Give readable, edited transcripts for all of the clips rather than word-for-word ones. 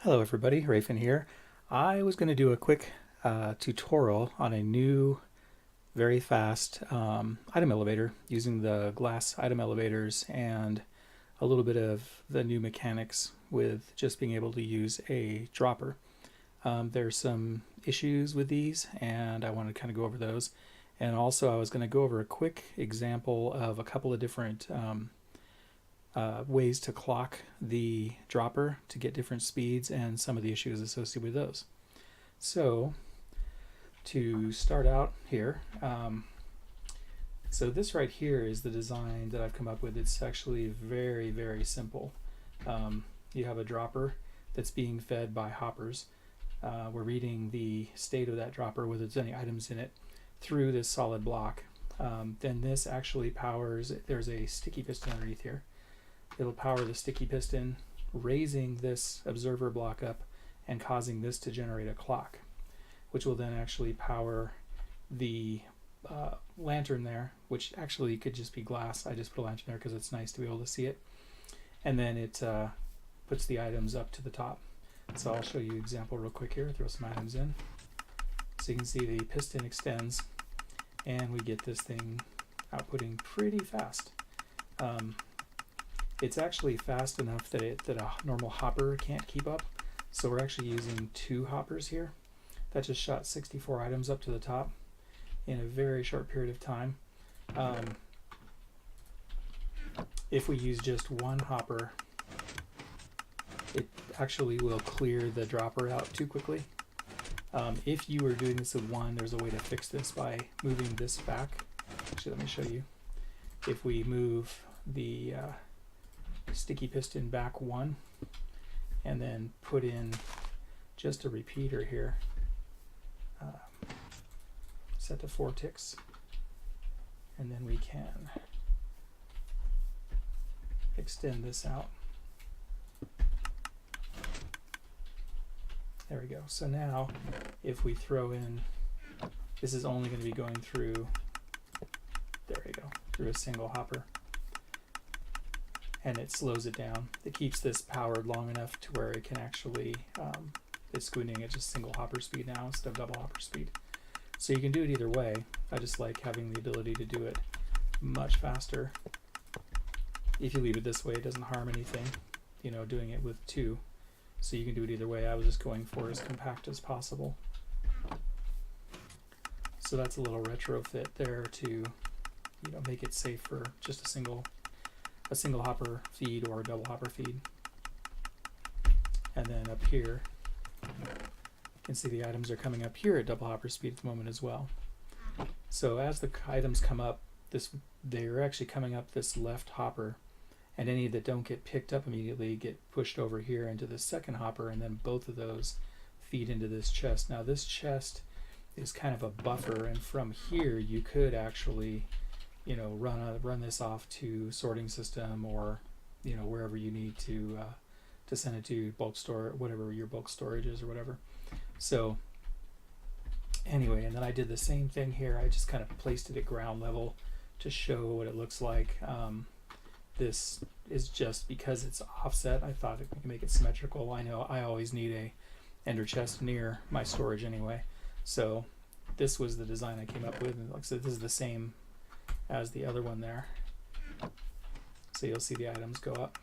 Hello everybody, Rafin here. I was going to do a quick tutorial on a new, very fast item elevator using the glass item elevators and a little bit of the new mechanics with just being able to use a dropper. There's some issues with these and I want to kind of go over those. And also I was going to go over a quick example of a couple of different ways to clock the dropper to get different speeds and some of the issues associated with those. So to start out here, so this right here is the design that I've come up with. It's actually very, very simple. You have a dropper that's being fed by hoppers. We're reading the state of that dropper, whether there's any items in it, through this solid block. Then this actually powers, there's a sticky piston underneath here. It'll power the sticky piston, raising this observer block up and causing this to generate a clock, which will then actually power the lantern there, which actually could just be glass. I just put a lantern there because it's nice to be able to see it. And then it puts the items up to the top. So I'll show you an example real quick here. Throw some items in. So you can see the piston extends and we get this thing outputting pretty fast. It's actually fast enough that a normal hopper can't keep up. So we're actually using 2 hoppers here. That just shot 64 items up to the top in a very short period of time. If we use just 1 hopper, it actually will clear the dropper out too quickly. If you were doing this with 1, there's a way to fix this by moving this back. Actually, let me show you. If we move the sticky piston back 1 and then put in just a repeater here, set to 4 ticks, and then we can extend this out. There we go. So now if we throw in, this is only going to be going through, there we go, through a single hopper. And it slows it down. It keeps this powered long enough to where it can actually, it's scooting at just single hopper speed now instead of double hopper speed. So you can do it either way. I just like having the ability to do it much faster. If you leave it this way, it doesn't harm anything, you know, doing it with 2. So you can do it either way. I was just going for as compact as possible. So that's a little retrofit there to, you know, make it safe for just a single hopper feed or a double hopper feed. And then up here, you can see the items are coming up here at double hopper speed at the moment as well. So as the items come up, they're actually coming up this left hopper, and any that don't get picked up immediately get pushed over here into the second hopper, and then both of those feed into this chest. Now this chest is kind of a buffer, and from here you could actually, you know, run this off to sorting system, or, you know, wherever you need to send it to bulk store, whatever your bulk storage is or whatever. So anyway, and then I did the same thing here. I just kind of placed it at ground level to show what it looks like. This is just because it's offset. I thought it could make it symmetrical. I know I always need a ender chest near my storage anyway. So this was the design I came up with, and like I said, this is the same as the other one there. So you'll see the items go up.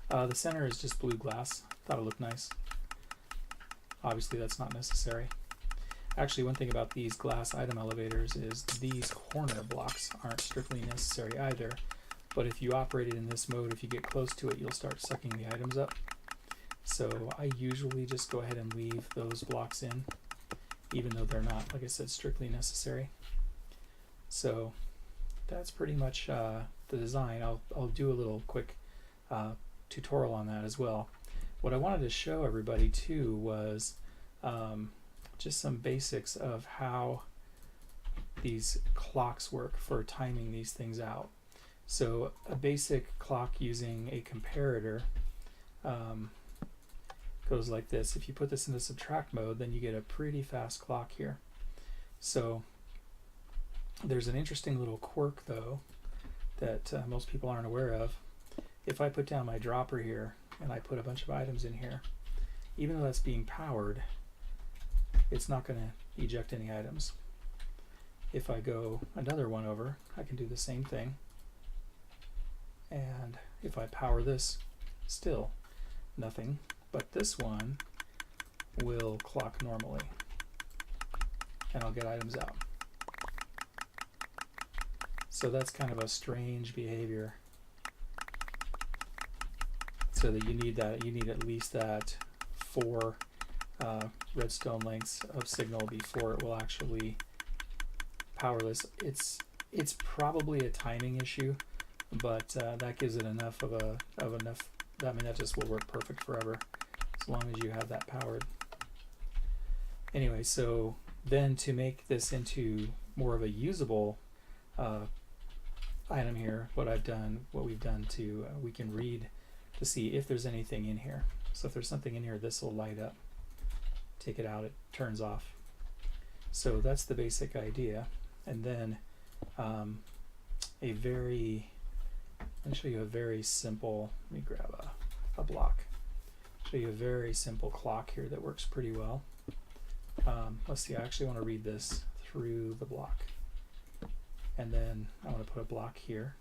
The center is just blue glass. Thought it looked nice. Obviously that's not necessary. Actually, one thing about these glass item elevators is these corner blocks aren't strictly necessary either, but if you operate it in this mode, if you get close to it, you'll start sucking the items up. So I usually just go ahead and leave those blocks in, even though they're not, like I said, strictly necessary. So that's pretty much the design. I'll do a little quick tutorial on that as well. What I wanted to show everybody too was just some basics of how these clocks work for timing these things out. So a basic clock using a comparator goes like this. If you put this into subtract mode, then you get a pretty fast clock here. So there's an interesting little quirk though that most people aren't aware of. If I put down my dropper here and I put a bunch of items in here, even though that's being powered, it's not going to eject any items. If I go another one over, I can do the same thing. And if I power this, still nothing. But this one will clock normally, and I'll get items out. So that's kind of a strange behavior. So that you need at least that 4 redstone lengths of signal before it will actually power this. It's probably a timing issue, but that gives it enough of enough. I mean, that just will work perfect forever as long as you have that powered. Anyway, so then to make this into more of a usable item here, what we've done to we can read to see if there's anything in here. So if there's something in here, this will light up. Take it out, it turns off. So that's the basic idea. And then I'll show you a very simple, let me grab a block. Show you a very simple clock here that works pretty well. Let's see, I actually want to read this through the block. And then I want to put a block here.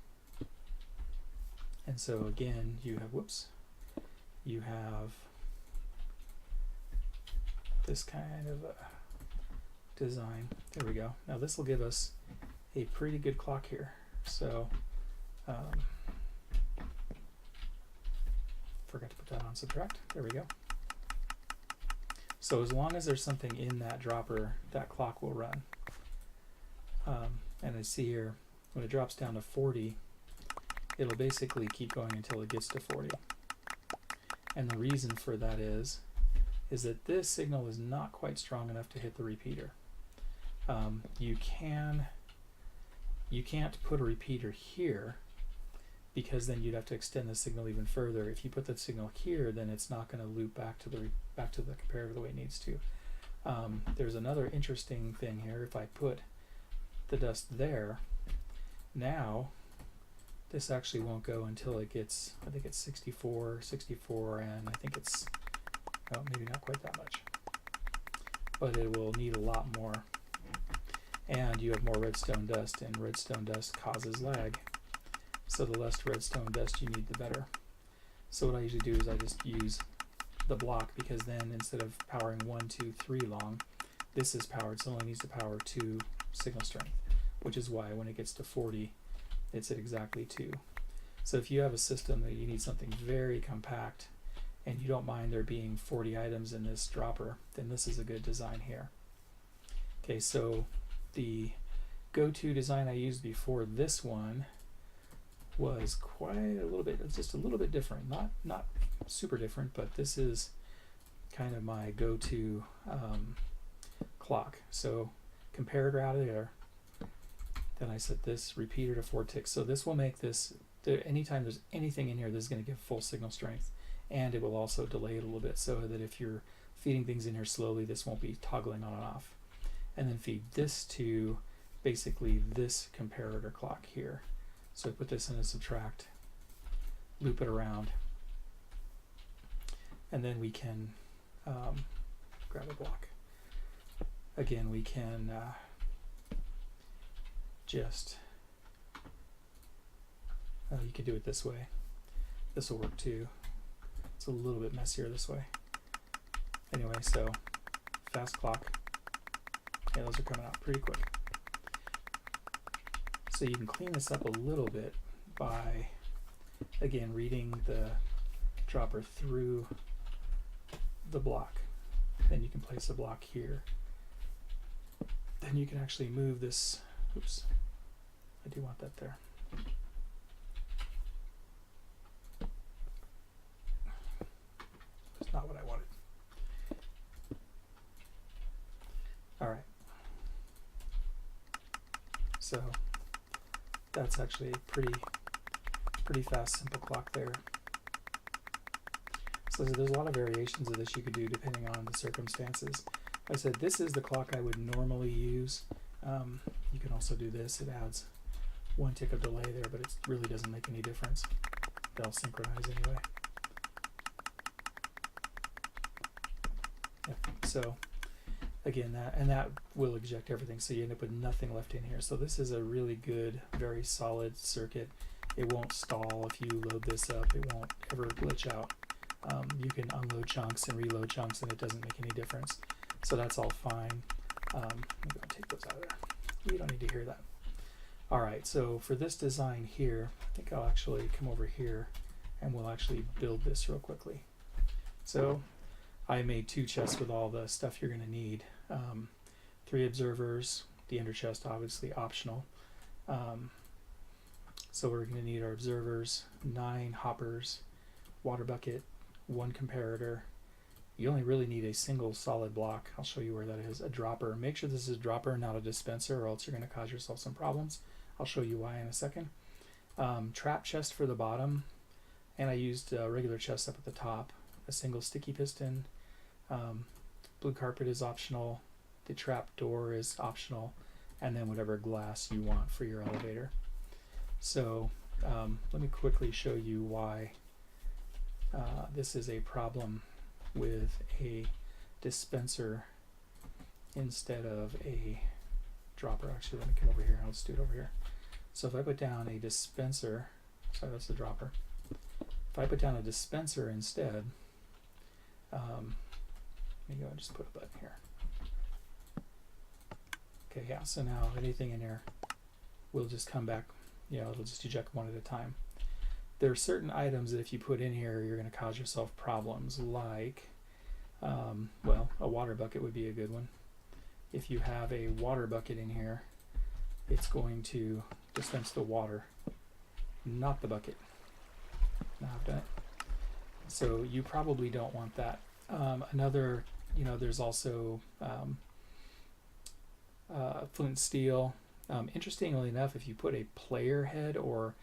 And so again, you have this kind of a design. There we go. Now this will give us a pretty good clock here. So forgot to put that on subtract. There we go. So as long as there's something in that dropper, that clock will run. And I see here, when it drops down to 40, it'll basically keep going until it gets to 40. And the reason for that is that this signal is not quite strong enough to hit the repeater. You can't put a repeater here, because then you'd have to extend the signal even further. If you put the signal here, then it's not going to loop back to the comparator the way it needs to. There's another interesting thing here. If I put the dust there, now this actually won't go until it gets, I think it's 64, and I think it's, oh, maybe not quite that much, but it will need a lot more. And you have more redstone dust, and redstone dust causes lag. So the less redstone dust you need, the better. So what I usually do is I just use the block, because then instead of powering 1, 2, 3 long, this is powered, so it only needs to power 2 signal strength, which is why when it gets to 40, it's at exactly 2. So if you have a system that you need something very compact, and you don't mind there being 40 items in this dropper, then this is a good design here. Okay, so the go-to design I used before this one was quite a little bit, it's just a little bit different, not super different, but this is kind of my go-to clock. So comparator out of there, then I set this repeater to 4 ticks. So this will make this, anytime there's anything in here, this is going to give full signal strength, and it will also delay it a little bit, so that if you're feeding things in here slowly, this won't be toggling on and off. And then feed this to basically this comparator clock here. So put this in a subtract, loop it around, and then we can grab a block. Again, we can you can do it this way. This will work too. It's a little bit messier this way. Anyway, so fast clock. Yeah, those are coming out pretty quick. So you can clean this up a little bit by, again, reading the dropper through the block. Then you can place a block here. Then you can actually move this. Oops, I do want that there. That's not what I wanted. All right. So that's actually a pretty fast, simple clock there. So there's a lot of variations of this you could do depending on the circumstances. Like I said, this is the clock I would normally use. You can also do this. It adds 1 tick of delay there, but it really doesn't make any difference. They'll synchronize anyway. So again, that will eject everything, so you end up with nothing left in here. So this is a really good, very solid circuit. It won't stall if you load this up. It won't ever glitch out. You can unload chunks and reload chunks, and it doesn't make any difference. So that's all fine. I'm going to take those out of there. You don't need to hear that. All right, so for this design here, I think I'll actually come over here and we'll actually build this real quickly. So I made 2 chests with all the stuff you're going to need. 3 observers, the ender chest obviously optional. So we're going to need our observers, 9 hoppers, water bucket, 1 comparator. You only really need a single solid block. I'll show you where that is. A dropper. Make sure this is a dropper, not a dispenser, or else you're going to cause yourself some problems. I'll show you why in a second. Trap chest for the bottom, and I used a regular chest up at the top. A single sticky piston. Blue carpet is optional. The trap door is optional, and then whatever glass you want for your elevator. So let me quickly show you why this is a problem with a dispenser instead of a dropper. Actually, let me come over here and let's do it over here. So if I put down a dispenser, sorry, that's the dropper. If I put down a dispenser instead, let me go and just put a button here. Okay, yeah, so now anything in here will just come back, it'll just eject one at a time. There are certain items that if you put in here, you're going to cause yourself problems, like, well, a water bucket would be a good one. If you have a water bucket in here, it's going to dispense the water, not the bucket. Now I've done it. So you probably don't want that. Another, there's also flint steel. Interestingly enough, if you put a player head or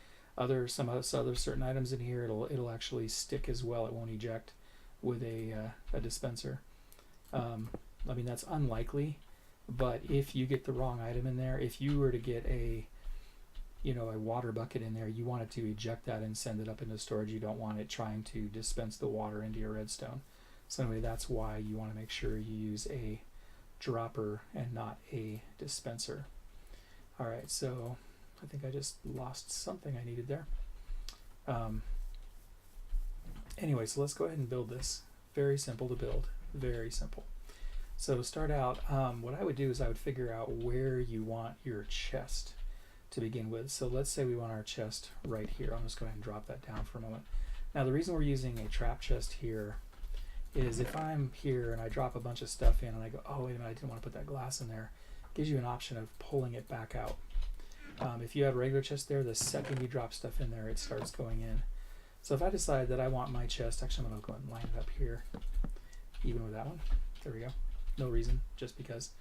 some other certain items in here, it'll actually stick as well. It won't eject with a dispenser. I mean, that's unlikely, but if you get the wrong item in there, if you were to get a water bucket in there, you want it to eject that and send it up into storage. You don't want it trying to dispense the water into your redstone. So anyway, that's why you want to make sure you use a dropper and not a dispenser. All right, so I think I just lost something I needed there. Anyway, so let's go ahead and build this. Very simple to build, very simple. So to start out, what I would do is I would figure out where you want your chest to begin with. So let's say we want our chest right here. I'm just going to drop that down for a moment. Now the reason we're using a trap chest here is if I'm here and I drop a bunch of stuff in and I go, oh wait a minute, I didn't want to put that glass in there, it gives you an option of pulling it back out. If you have a regular chest there, the second you drop stuff in there, it starts going in. So if I decide that I want my chest, actually I'm going to go ahead and line it up here, even with that one. There we go. No reason, just because.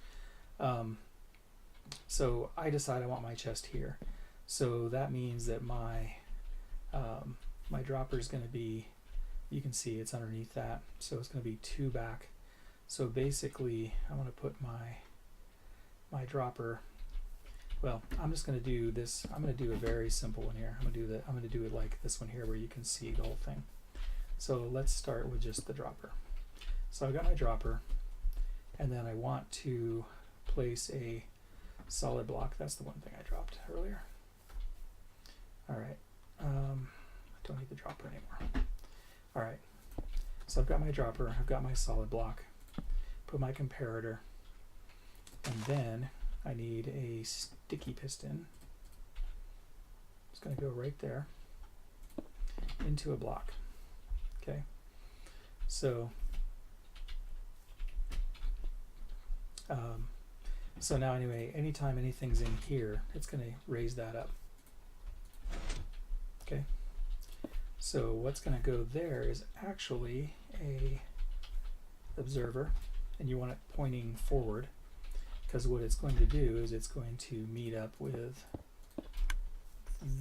So I decide I want my chest here. So that means that my my dropper is going to be, you can see it's underneath that. So it's going to be 2 back. So basically I want to put my dropper, well, I'm just going to do this. I'm going to do a very simple one here. I'm going to do it like this one here where you can see the whole thing. So let's start with just the dropper. So I've got my dropper, and then I want to place a solid block. That's the one thing I dropped earlier. All right, I don't need the dropper anymore. All right, so I've got my dropper, I've got my solid block, put my comparator, and then I need a sticky piston. It's going to go right there into a block. Okay, so so now anyway, anytime anything's in here, it's going to raise that up. Okay, so what's going to go there is actually a observer, and you want it pointing forward, because what it's going to do is it's going to meet up with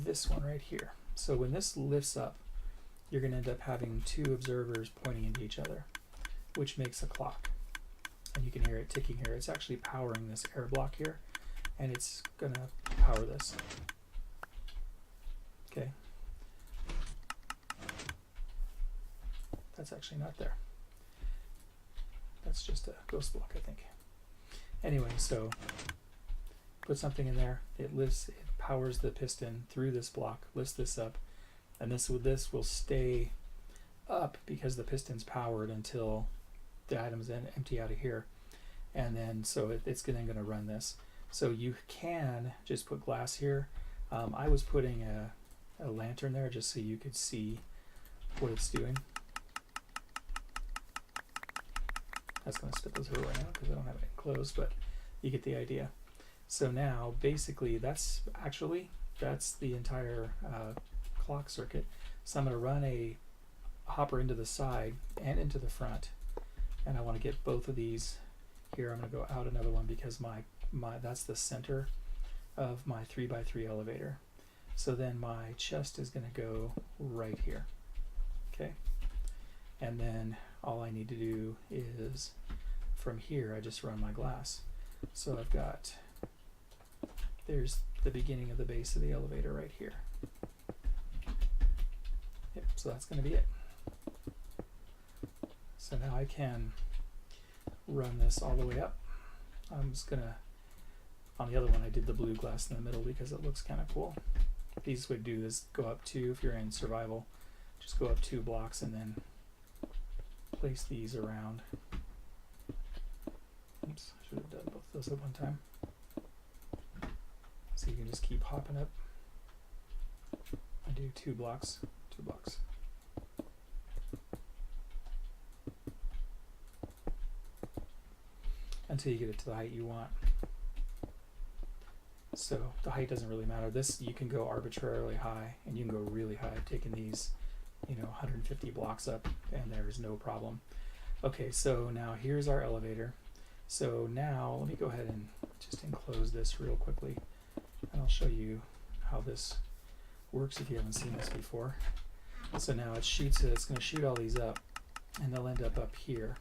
this one right here. So when this lifts up, you're going to end up having 2 observers pointing into each other, which makes a clock. And you can hear it ticking here. It's actually powering this air block here, and it's going to power this. Okay. That's actually not there. that's just a ghost block, I think. Anyway, so put something in there. It powers the piston through this block, lifts this up, and this will stay up because the piston's powered until the items then empty out of here, and then so it's then going to run this. So you can just put glass here. I was putting a lantern there just so you could see what it's doing. I was going to spit those over right now because I don't have it enclosed, but you get the idea. So now basically that's the entire clock circuit. So I'm going to run a hopper into the side and into the front, and I want to get both of these here. I'm going to go out another one because that's the center of my 3x3 elevator. So then my chest is going to go right here. Okay, and then all I need to do is from here I just run my glass. So I've got, there's the beginning of the base of the elevator right here. Yep, so that's going to be it. So now I can run this all the way up. I'm just going to, on the other one I did the blue glass in the middle because it looks kind of cool. These would do is go up 2, if you're in survival, just go up 2 blocks and then place these around. Oops, I should have done both those at one time. So you can just keep hopping up. I do 2 blocks, 2 blocks. Until you get it to the height you want. So the height doesn't really matter. This, you can go arbitrarily high and you can go really high. I've taken these, 150 blocks up and there's no problem. Okay, so now here's our elevator. So now let me go ahead and just enclose this real quickly and I'll show you how this works if you haven't seen this before. So now it's going to shoot all these up and they'll end up here,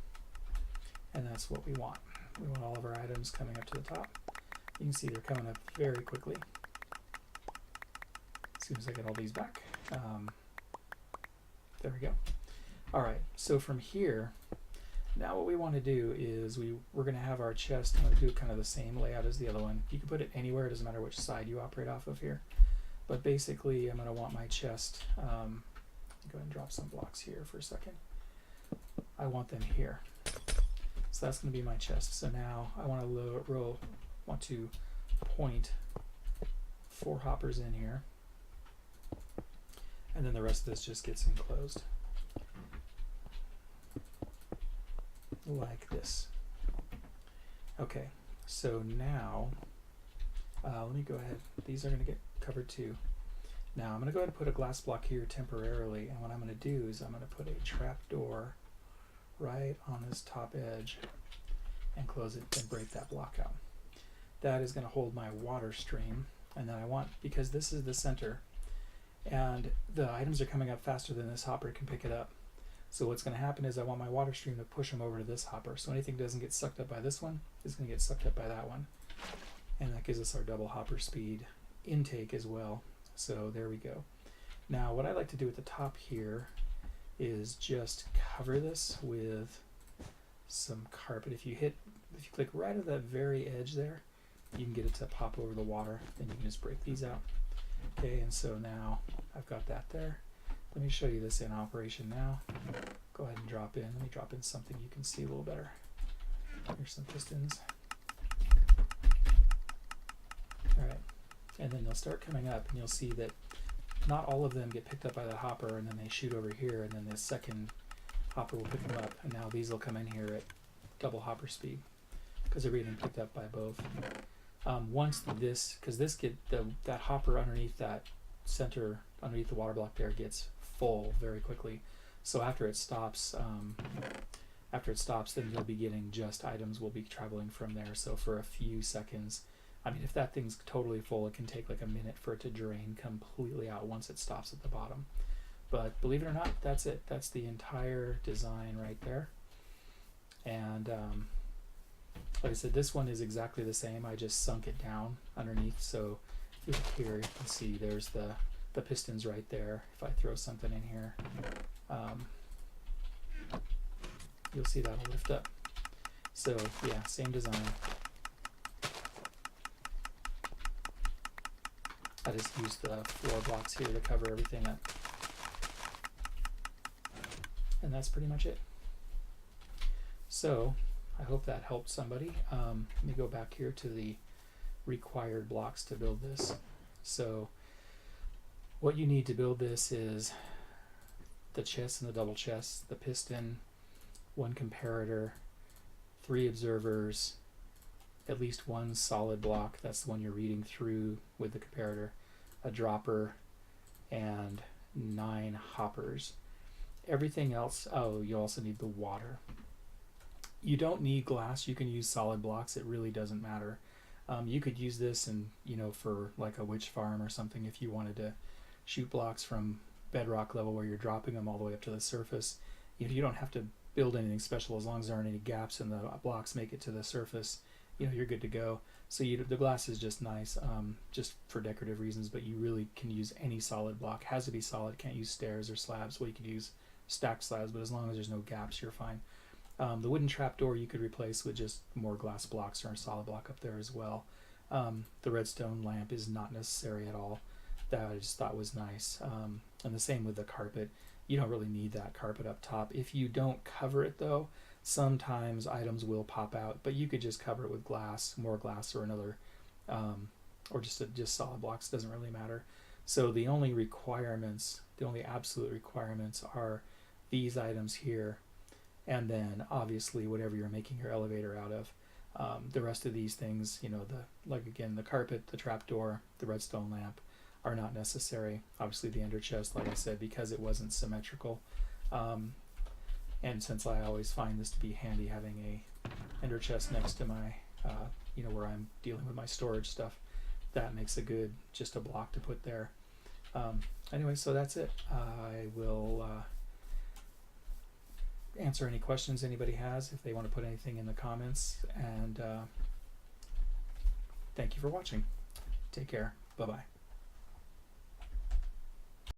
and that's what we want. We want all of our items coming up to the top. You can see they're coming up very quickly. As soon as I get all these back. There we go. All right, so from here, now what we want to do is we're going to have our chest. I'm going to do kind of the same layout as the other one. You can put it anywhere. It doesn't matter which side you operate off of here. But basically, I'm going to want my chest. Go ahead and drop some blocks here for a second. I want them here. So that's going to be my chest. So now I want to point 4 hoppers in here, and then the rest of this just gets enclosed like this. Okay, so now let me go ahead. These are going to get covered too. Now I'm going to go ahead and put a glass block here temporarily, and what I'm going to do is I'm going to put a trap door right on this top edge and close it and break that block out. That is going to hold my water stream, and then I want, because this is the center and the items are coming up faster than this hopper can pick it up. So what's going to happen is I want my water stream to push them over to this hopper. So anything that doesn't get sucked up by this one is going to get sucked up by that one. And that gives us our double hopper speed intake as well. So there we go. Now what I like to do at the top here is just cover this with some carpet. If you click right at that very edge there, you can get it to pop over the water, and you can just break these out. Okay, and so now I've got that there. Let me show you this in operation now. Go ahead and drop in. Let me drop in something you can see a little better. Here's some pistons. All right, and then they'll start coming up, and you'll see that not all of them get picked up by the hopper, and then they shoot over here, and then the second hopper will pick them up, and now these will come in here at double hopper speed because they're being picked up by both. Once this, because that hopper underneath that center, underneath the water block there, gets full very quickly. So after it stops, then you'll be getting just items will be traveling from there. So for a few seconds, I mean, if that thing's totally full, it can take like a minute for it to drain completely out once it stops at the bottom. But believe it or not, that's it. That's the entire design right there. And like I said, this one is exactly the same. I just sunk it down underneath. So if you look here, you can see there's the pistons right there. If I throw something in here, you'll see that'll lift up. So yeah, same design. I just used the floor blocks here to cover everything up. And that's pretty much it. So I hope that helped somebody. Let me go back here to the required blocks to build this. So what you need to build this is the chest and the double chest, the piston, one comparator, 3 observers, at least one solid block, that's the one you're reading through with the comparator, a dropper, and 9 hoppers. Everything else, oh, you also need the water. You don't need glass, you can use solid blocks, it really doesn't matter. You could use this and for like a witch farm or something if you wanted to shoot blocks from bedrock level where you're dropping them all the way up to the surface. You don't have to build anything special as long as there aren't any gaps and the blocks make it to the surface. You're good to go. So the glass is just nice, just for decorative reasons, but you really can use any solid block. Has to be solid, can't use stairs or slabs. Well, you could use stacked slabs, but as long as there's no gaps, you're fine. The wooden trapdoor you could replace with just more glass blocks or a solid block up there as well. The redstone lamp is not necessary at all. That I just thought was nice. And the same with the carpet. You don't really need that carpet up top. If you don't cover it though, sometimes items will pop out, but you could just cover it with glass, more glass or another, or just solid blocks, doesn't really matter. So the only requirements, the only absolute requirements are these items here, and then obviously whatever you're making your elevator out of. The rest of these things, the carpet, the trapdoor, the redstone lamp, are not necessary. Obviously the ender chest, like I said, because it wasn't symmetrical. And since I always find this to be handy, having a ender chest next to my, where I'm dealing with my storage stuff, that makes just a block to put there. Anyway, so that's it. I will answer any questions anybody has if they want to put anything in the comments, and thank you for watching. Take care. Bye-bye.